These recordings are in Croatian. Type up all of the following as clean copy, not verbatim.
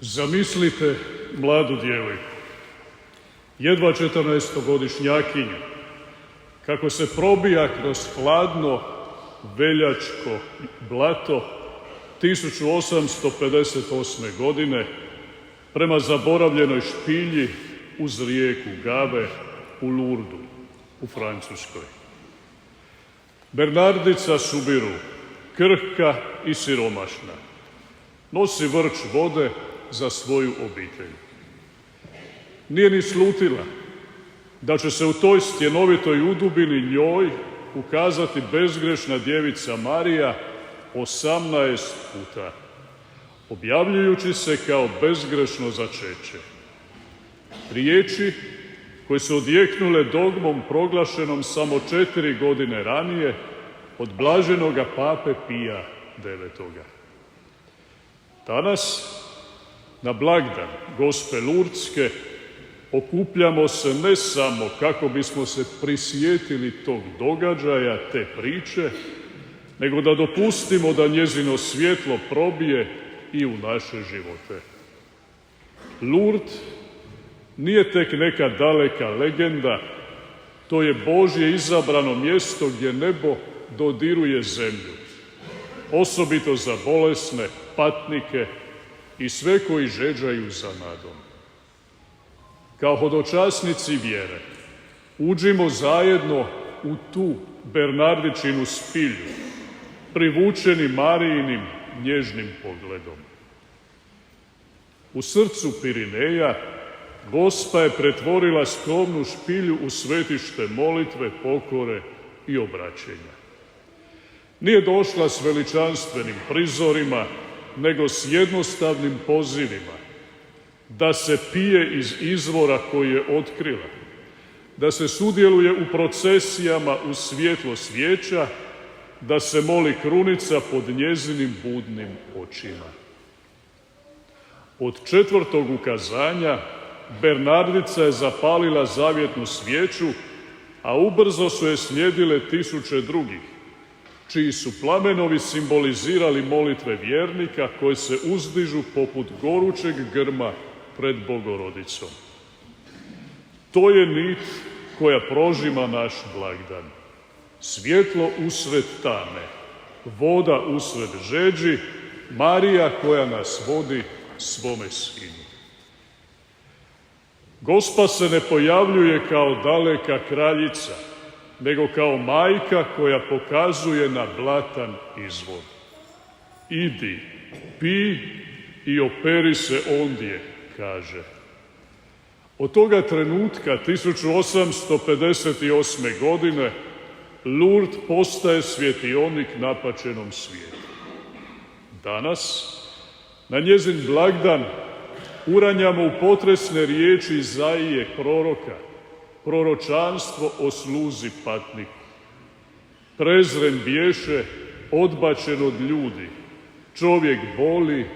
Zamislite mladu djevojku, jedva 14-godišnjakinju, kako se probija kroz hladno veljačko blato 1858. godine prema zaboravljenoj špilji uz rijeku Gave u Lurdu u Francuskoj. Bernardica Subiru, krhka i siromašna, nosi vrč vode za svoju obitelj. Nije ni slutila da će se u toj stjenovitoj udubini njoj ukazati bezgrešna djevica Marija 18 puta, objavljujući se kao bezgrešno začeće. Riječi koje su odjeknule dogmom proglašenom samo 4 godine ranije od blaženoga pape Pija IX. Danas, na blagdan Gospe Lurdske, okupljamo se ne samo kako bismo se prisjetili tog događaja, te priče, nego da dopustimo da njezino svjetlo probije i u naše živote. Lurd nije tek neka daleka legenda, to je Božje izabrano mjesto gdje nebo dodiruje zemlju, osobito za bolesne, patnike i sve koji žeđaju za nadom. Kao hodočasnici vjere, uđimo zajedno u tu Bernardičinu spilju, privučeni Marijinim nježnim pogledom. U srcu Pirineja Gospa je pretvorila skromnu špilju u svetište molitve, pokore i obraćenja. Nije došla s veličanstvenim prizorima, nego s jednostavnim pozivima da se pije iz izvora koji je otkrila, da se sudjeluje u procesijama u svjetlo svijeća, da se moli krunica pod njezinim budnim očima. Od 4. ukazanja Bernardica je zapalila zavjetnu svijeću, a ubrzo su je slijedile 1000 drugih, čiji su plamenovi simbolizirali molitve vjernika koje se uzdižu poput gorućeg grma pred Bogorodicom. To je nit koja prožima naš blagdan. Svjetlo usred tame, voda usred žeđi, Marija koja nas vodi svome sinu. Gospa se ne pojavljuje kao daleka kraljica, nego kao majka koja pokazuje na blatan izvor. Idi, pi i operi se ondje, kaže. Od toga trenutka, 1858. godine, Lurd postaje svjetionik napačenom svijetu. Danas, na njezin blagdan, uranjamo u potresne riječi Izaije proroka, proročanstvo o sluzi patniku. Prezren bješe, odbačen od ljudi, čovjek boli,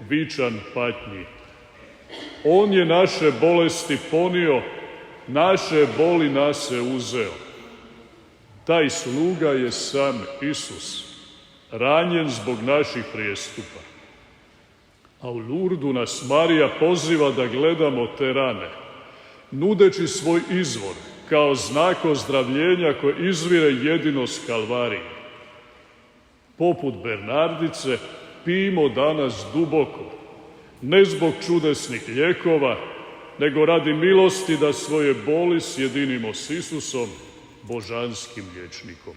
vičan patnji. On je naše bolesti ponio, naše boli nase uzeo. Taj sluga je sam Isus, ranjen zbog naših prijestupa. A u Lurdu nas Marija poziva da gledamo te rane, nudeći svoj izvor kao znak ozdravljenja koje izvire jedino s Kalvarije. Poput Bernardice pijmo danas duboko, ne zbog čudesnih lijekova, nego radi milosti da svoje boli sjedinimo s Isusom, božanskim liječnikom.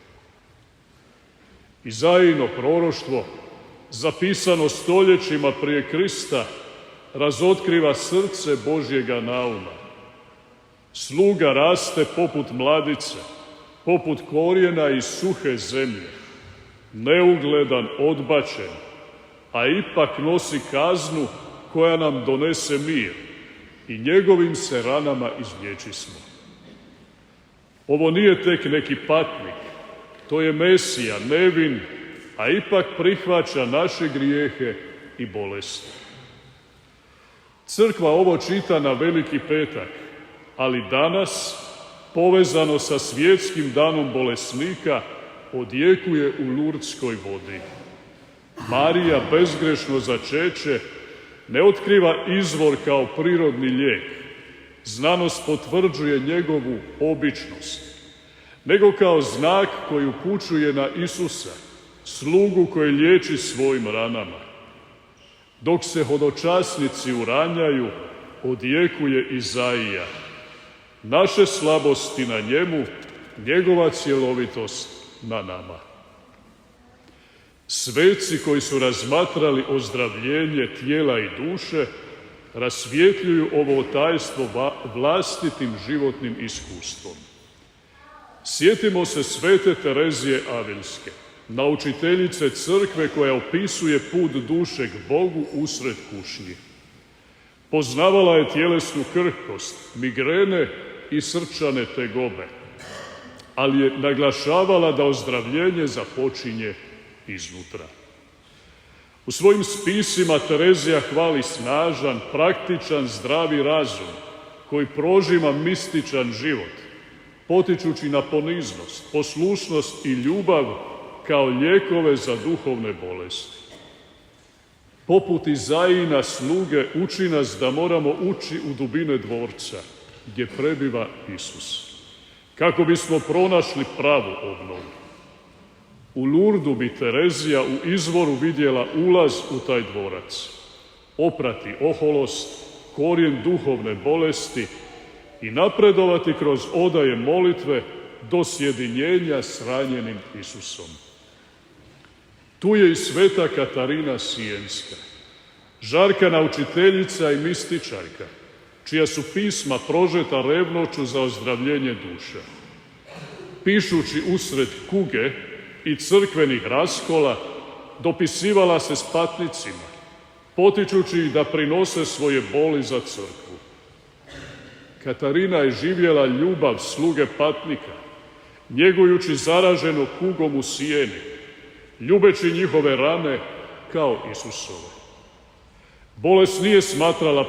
Izajino proroštvo, zapisano stoljećima prije Krista, razotkriva srce Božjega nauma. Sluga raste poput mladice, poput korijena iz suhe zemlje, neugledan, odbačen, a ipak nosi kaznu koja nam donese mir i njegovim se ranama izlječismo. Ovo nije tek neki patnik, to je Mesija, nevin, a ipak prihvaća naše grijehe i bolesti. Crkva ovo čita na Veliki petak, ali danas, povezano sa svjetskim danom bolesnika, odjekuje u Lurdskoj vodi. Marija bezgrešno začeće ne otkriva izvor kao prirodni lijek, znanost potvrđuje njegovu običnost, nego kao znak koji upućuje na Isusa, slugu koji liječi svojim ranama. Dok se hodočasnici uranjaju, odjekuje Izaija: naše slabosti na njemu, njegova cjelovitost na nama. Sveci koji su razmatrali ozdravljenje tijela i duše, rasvjetljuju ovo tajstvo vlastitim životnim iskustvom. Sjetimo se svete Terezije Avilske, naučiteljice crkve koja opisuje put duše k Bogu usred kušnji. Poznavala je tjelesnu krhkost, migrene i srčane tegobe, ali je naglašavala da ozdravljenje započinje iznutra. U svojim spisima Terezija hvali snažan, praktičan, zdravi razum koji prožima mističan život, potičući na poniznost, poslušnost i ljubav kao lijekove za duhovne bolesti. Poput Izaijina sluge uči nas da moramo ući u dubine dvorca gdje prebiva Isus, kako bismo pronašli pravu obnovu. U Lurdu bi Terezija u izvoru vidjela ulaz u taj dvorac, oprati oholost, korijen duhovne bolesti i napredovati kroz odaje molitve do sjedinjenja s ranjenim Isusom. Tu je i sveta Katarina Sijenska, žarka naučiteljica i mističarka, čija su pisma prožeta revnoću za ozdravljenje duše. Pišući usred kuge i crkvenih raskola, dopisivala se s patnicima, potičući ih da prinose svoje boli za crkvu. Katarina je živjela ljubav sluge patnika, njegujući zaraženo kugom u sijeni, ljubeći njihove rane kao Isusove. Bolest nije smatrala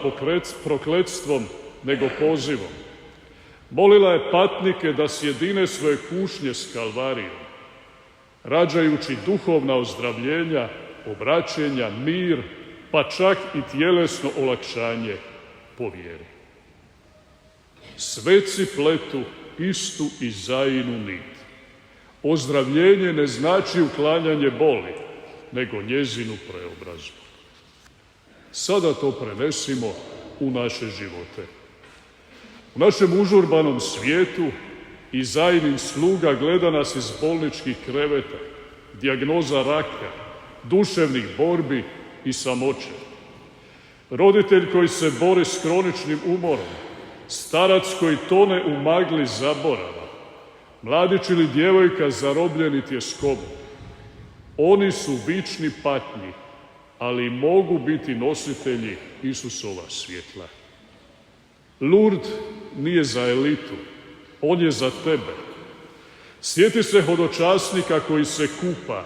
prokletstvom, nego pozivom. Molila je patnike da sjedine svoje kušnje s Kalvarijom, rađajući duhovna ozdravljenja, obraćenja, mir, pa čak i tjelesno olakšanje po vjeri. Sveci pletu istu Izaijinu nit. Ozdravljenje ne znači uklanjanje boli, nego njezinu preobrazbu. Sada to prenesimo u naše živote. U našem užurbanom svijetu Izaijin sluga gleda nas iz bolničkih kreveta, dijagnoza raka, duševnih borbi i samoće. Roditelj koji se bori s kroničnim umorom, starac koji tone u magli zaborava, mladić ili djevojka zarobljeni tjeskobom. Oni su vični patnji, ali mogu biti nositelji Isusova svjetla. Lurd nije za elitu, on je za tebe. Sjeti se hodočasnika koji se kupa,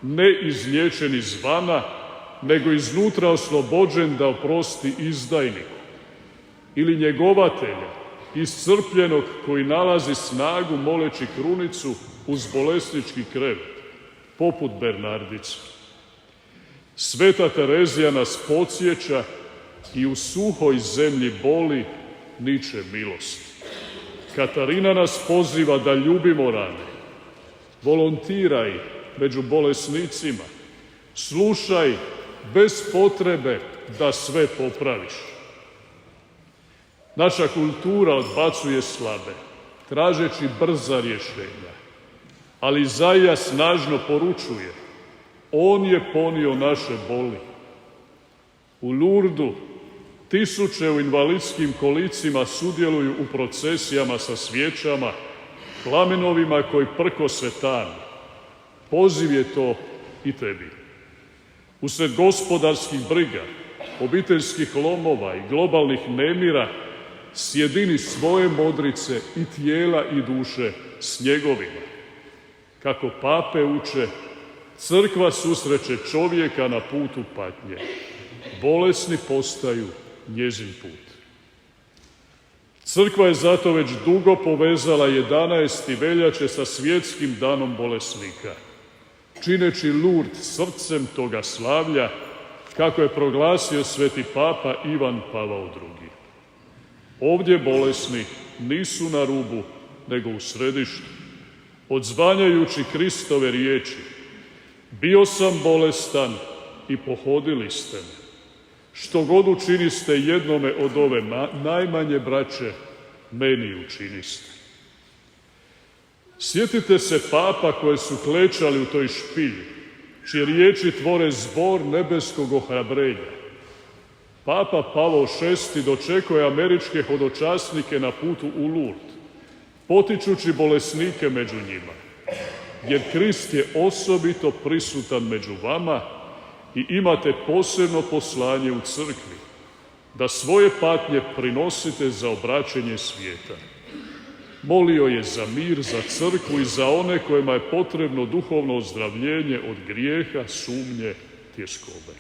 ne izliječen izvana, nego iznutra oslobođen da oprosti izdajniku. Ili njegovatelja, iscrpljenog koji nalazi snagu moleći krunicu uz bolesnički krevet, poput Bernardice. Sveta Terezija nas podsjeća i u suhoj zemlji boli niče milost. Katarina nas poziva da ljubimo rane. Volontiraj među bolesnicima. Slušaj bez potrebe da sve popraviš. Naša kultura odbacuje slabe, tražeći brza rješenja. Ali Izaija snažno poručuje: on je ponio naše boli. U Lurdu tisuće u invalidskim kolicima sudjeluju u procesijama sa svijećama, plamenovima koji prkose tanu. Poziv je to i tebi. Usred gospodarskih briga, obiteljskih lomova i globalnih nemira, sjedini svoje modrice i tijela i duše s njegovima. Kako pape uče, crkva susreće čovjeka na putu patnje. Bolesni postaju njezin put. Crkva je zato već dugo povezala 11. veljače sa svjetskim danom bolesnika. Čineći Lurd srcem toga slavlja, kako je proglasio sveti papa Ivan Pavao II. Ovdje bolesni nisu na rubu, nego u središtu, odzvanjajući Kristove riječi: bio sam bolestan i pohodili ste me. Što god učiniste jednome od ove najmanje braće, meni učiniste. Sjetite se papa koje su klečali u toj špilji, čije riječi tvore zbor nebeskog ohrabrenja. Papa Pavao VI dočekuje američke hodočasnike na putu u Lourdes, potičući bolesnike među njima, jer Krist je osobito prisutan među vama i imate posebno poslanje u crkvi, da svoje patnje prinosite za obraćenje svijeta. Molio je za mir, za crkvu i za one kojima je potrebno duhovno ozdravljenje od grijeha, sumnje, tjeskobe.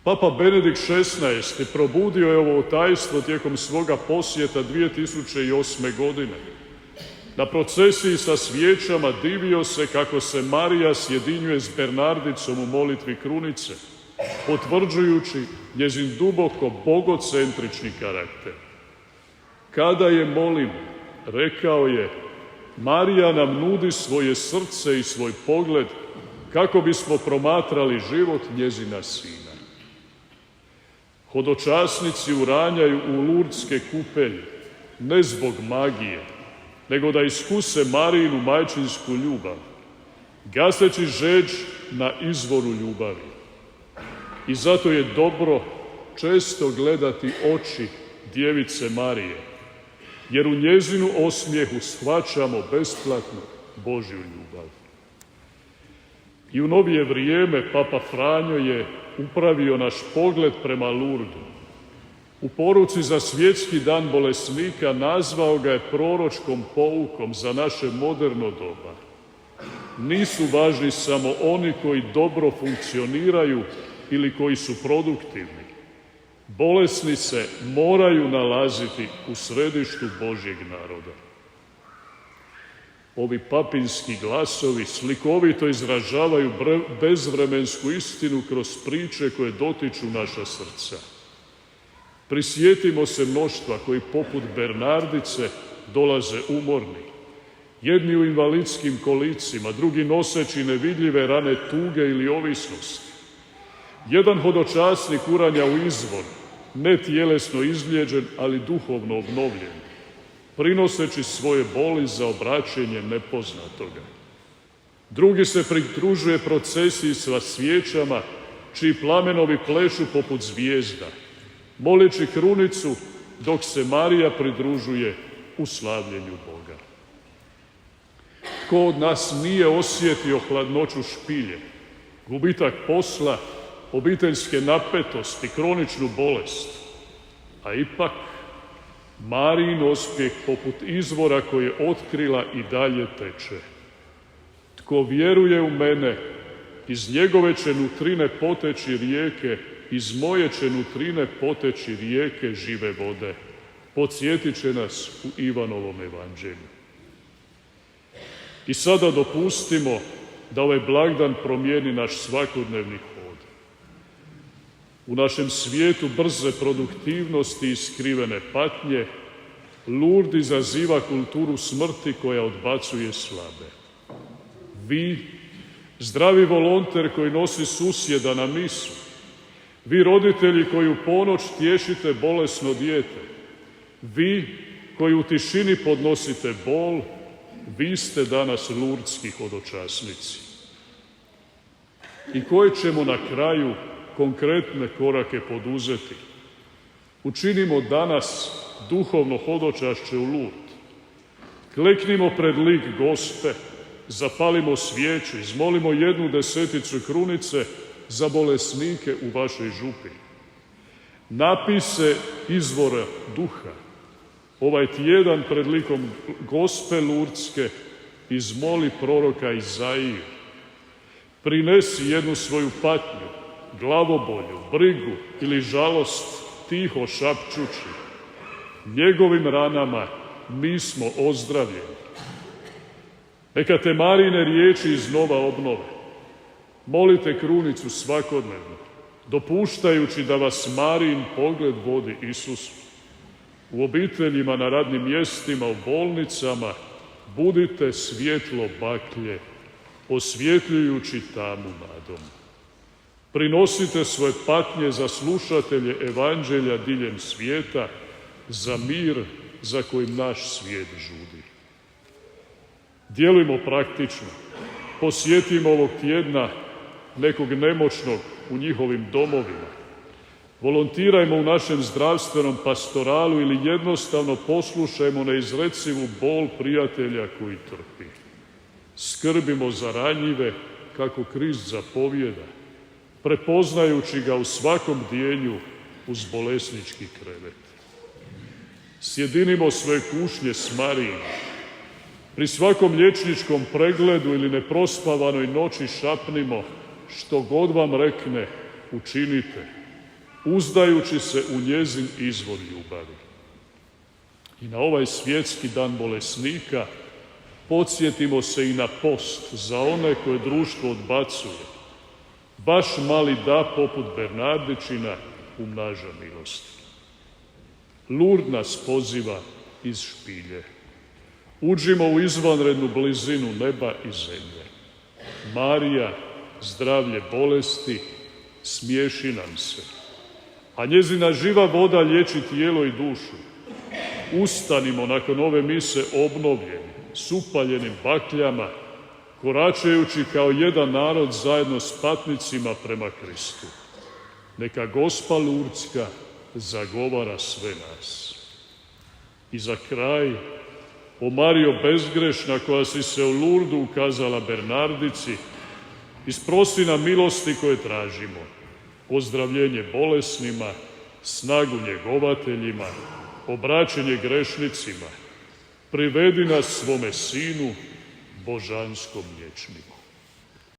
Papa Benedikt XVI probudio je ovo tajstvo tijekom svoga posjeta 2008. godine. Na procesiji sa svijećama divio se kako se Marija sjedinjuje s Bernardicom u molitvi krunice, potvrđujući njezin duboko bogocentrični karakter. Kada je molimo, rekao je, Marija nam nudi svoje srce i svoj pogled kako bismo promatrali život njezina sina. Hodočasnici uranjaju u Lurdske kupelje, ne zbog magije, nego da iskuse Marijinu majčinsku ljubav, gaseći žeđ na izvoru ljubavi. I zato je dobro često gledati oči Djevice Marije, jer u njezinu osmijehu shvaćamo besplatno Božju ljubav. I u novije vrijeme Papa Franjo je upravio naš pogled prema Lurdu. U poruci za svjetski dan bolesnika nazvao ga je proročkom poukom za naše moderno doba. Nisu važni samo oni koji dobro funkcioniraju ili koji su produktivni. Bolesni se moraju nalaziti u središtu Božjeg naroda. Ovi papinski glasovi slikovito izražavaju bezvremensku istinu kroz priče koje dotiču naša srca. Prisjetimo se mnoštva koji poput Bernardice dolaze umorni, jedni u invalidskim kolicima, drugi noseći nevidljive rane tuge ili ovisnosti. Jedan hodočasnik uranja u izvor, ne tjelesno izlijeđen, ali duhovno obnovljen, prinoseći svoje boli za obraćenje nepoznatoga. Drugi se pridružuje procesiji sa svijećama, čiji plamenovi plešu poput zvijezda, moleći krunicu dok se Marija pridružuje u slavljenju Boga. Tko od nas nije osjetio hladnoću špilje, gubitak posla, obiteljske napetosti, kroničnu bolest, a ipak Marijin uspjeh poput izvora koje je otkrila i dalje teče. Tko vjeruje u mene, iz njegove će nutrine poteći rijeke, iz moje će nutrine poteći rijeke žive vode. Podsjetit će nas u Ivanovom evanđelju. I sada dopustimo da ovaj blagdan promijeni naš svakodnevni hod. U našem svijetu brze produktivnosti i skrivene patnje, Lourdes izaziva kulturu smrti koja odbacuje slabe. Vi, zdravi volonter koji nosi susjeda na misu, vi roditelji koji u ponoć tješite bolesno dijete, vi koji u tišini podnosite bol, vi ste danas lurdski hodočasnici. I koje ćemo na kraju konkretne korake poduzeti? Učinimo danas duhovno hodočašće u Lourdes. Kleknimo pred lik Gospe, zapalimo svijeću, izmolimo 1/10 krunice za bolesnike u vašoj župi. Napij se izvora duha. Ovaj tjedan pred likom Gospe Lurdske izmoli proroka Izaiju. Prinesi jednu svoju patnju, glavobolju, brigu ili žalost, tiho šapćući. Njegovim ranama mi smo ozdravljeni. Neka te Marijine riječi iznova obnove. Molite krunicu svakodnevno. dopuštajući da vas Marijin pogled vodi Isusu. U obiteljima, na radnim mjestima, u bolnicama budite svjetlo baklje, osvjetljujući tamu nadom. Prinosite svoje patnje za slušatelje evanđelja diljem svijeta, za mir za kojim naš svijet žudi. Djelujmo praktično. Posjetimo ovog tjedna nekog nemoćnog u njihovim domovima. Volontirajmo u našem zdravstvenom pastoralu ili jednostavno poslušajmo neizrecivu bol prijatelja koji trpi. Skrbimo za ranjive kako Krist zapovijeda, prepoznajući ga u svakom dijenju uz bolesnički krevet. Sjedinimo svoje kušnje s Marijom. Pri svakom liječničkom pregledu ili neprospavanoj noći šapnimo: što god vam rekne, učinite, uzdajući se u njezin izvor ljubavi. I na ovaj svjetski dan bolesnika podsjetimo se i na post za one koje društvo odbacuje. Baš mali da poput Bernardičina umnaža milosti. Lurd nas poziva iz špilje. Uđimo u izvanrednu blizinu neba i zemlje. Marija, zdravlje bolesti, smiješi nam se, a njezina živa voda liječi tijelo i dušu. Ustanimo nakon ove mise obnovljeni, s upaljenim bakljama, koračajući kao jedan narod zajedno s patnicima prema Kristu. Neka Gospa Lurdska zagovara sve nas. I za kraj, o Marijo bezgrešna koja si se u Lurdu ukazala Bernardici, isprosi nam milosti koje tražimo, ozdravljenje bolesnima, snagu njegovateljima, obraćenje grešnicima, privedi nas svome Sinu, božanskom liječniku.